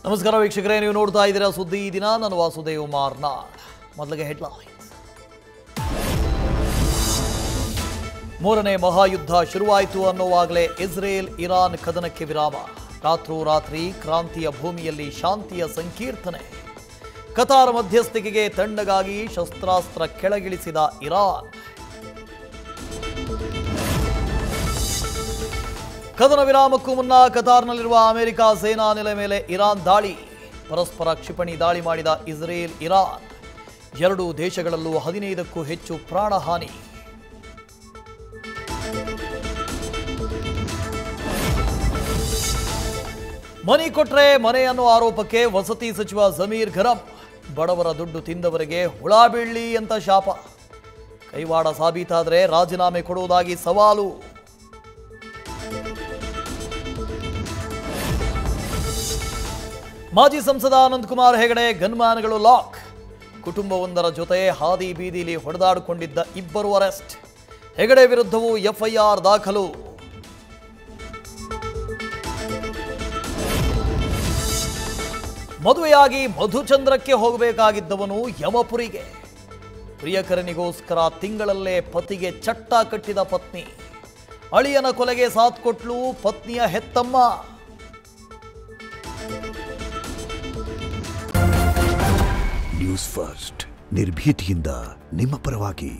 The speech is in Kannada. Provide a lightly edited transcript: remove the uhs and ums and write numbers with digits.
ನಮಸ್ಕಾರ ವೀಕ್ಷಕರೇ, ನೀವು ನೋಡ್ತಾ ಇದ್ದೀರಾ ಸುದ್ದಿ ಈ ದಿನ. ನಾನು ವಾಸುದೇವ್ ಮಾರ್ನಾಡ್. ಮೊದಲಿಗೆ ಹೆಡ್ಲೈನ್ಸ್. ಮೂರನೇ ಮಹಾಯುದ್ಧ ಶುರುವಾಯಿತು ಅನ್ನೋವಾಗಲೇ ಇಸ್ರೇಲ್ ಇರಾನ್ ಕದನಕ್ಕೆ ವಿರಾಮ. ರಾತ್ರೋರಾತ್ರಿ ಕ್ರಾಂತಿಯ ಭೂಮಿಯಲ್ಲಿ ಶಾಂತಿಯ ಸಂಕೀರ್ತನೆ. ಕತಾರ್ ಮಧ್ಯಸ್ಥಿಕೆಗೆ ತಣ್ಣಗಾಗಿ ಶಸ್ತ್ರಾಸ್ತ್ರ ಕೆಳಗಿಳಿಸಿದ ಇರಾನ್. ಕದನ ವಿರಾಮಕ್ಕೂ ಮುನ್ನ ಕತಾರ್ನಲ್ಲಿರುವ ಅಮೆರಿಕ ಸೇನಾ ನೆಲೆ ಮೇಲೆ ಇರಾನ್ ದಾಳಿ. ಪರಸ್ಪರ ಕ್ಷಿಪಣಿ ದಾಳಿ ಮಾಡಿದ ಇಸ್ರೇಲ್ ಇರಾನ್. ಎರಡೂ ದೇಶಗಳಲ್ಲೂ 15ಕ್ಕೂ ಹೆಚ್ಚು ಪ್ರಾಣಹಾನಿ. ಮನಿ ಕೊಟ್ರೆ ಮನೆ ಅನ್ನೋ ಆರೋಪಕ್ಕೆ ವಸತಿ ಸಚಿವ ಜಮೀರ್ ಗರಂ. ಬಡವರ ದುಡ್ಡು ತಿಂದವರಿಗೆ ಹುಳ ಬೀಳ್ಲಿ ಅಂತ ಶಾಪ. ಕೈವಾಡ ಸಾಬೀತಾದರೆ ರಾಜೀನಾಮೆ ಕೊಡುವುದಾಗಿ ಸವಾಲು. ಮಾಜಿ ಸಂಸದ ಅನಂತಕುಮಾರ್ ಹೆಗಡೆ ಗನ್ಮ್ಯಾನ್ಗಳು ಲಾಕ್. ಕುಟುಂಬವೊಂದರ ಜೊತೆ ಹಾದಿ ಬೀದಿಲಿ ಹೊಡೆದಾಡಿಕೊಂಡಿದ್ದ ಇಬ್ಬರು ಅರೆಸ್ಟ್. ಹೆಗಡೆ ವಿರುದ್ಧವೂ ಎಫ್ಐಆರ್ ದಾಖಲು. ಮದುವೆಯಾಗಿ ಮಧುಚಂದ್ರಕ್ಕೆ ಹೋಗಬೇಕಾಗಿದ್ದವನು ಯಮಪುರಿಗೆ. ಪ್ರಿಯಕರನಿಗೋಸ್ಕರ ತಿಂಗಳಲ್ಲೇ ಪತಿಗೆ ಚಟ್ಟ ಕಟ್ಟಿದ ಪತ್ನಿ. ಅಳಿಯನ ಕೊಲೆಗೆ ಸಾಥ್ ಕೊಟ್ಲು ಪತ್ನಿಯ ಹೆತ್ತಮ್ಮ. ನ್ಯೂಸ್ ಫಸ್ಟ್, ನಿರ್ಭೀತಿಯಿಂದ ನಿಮ್ಮ ಪರವಾಗಿ.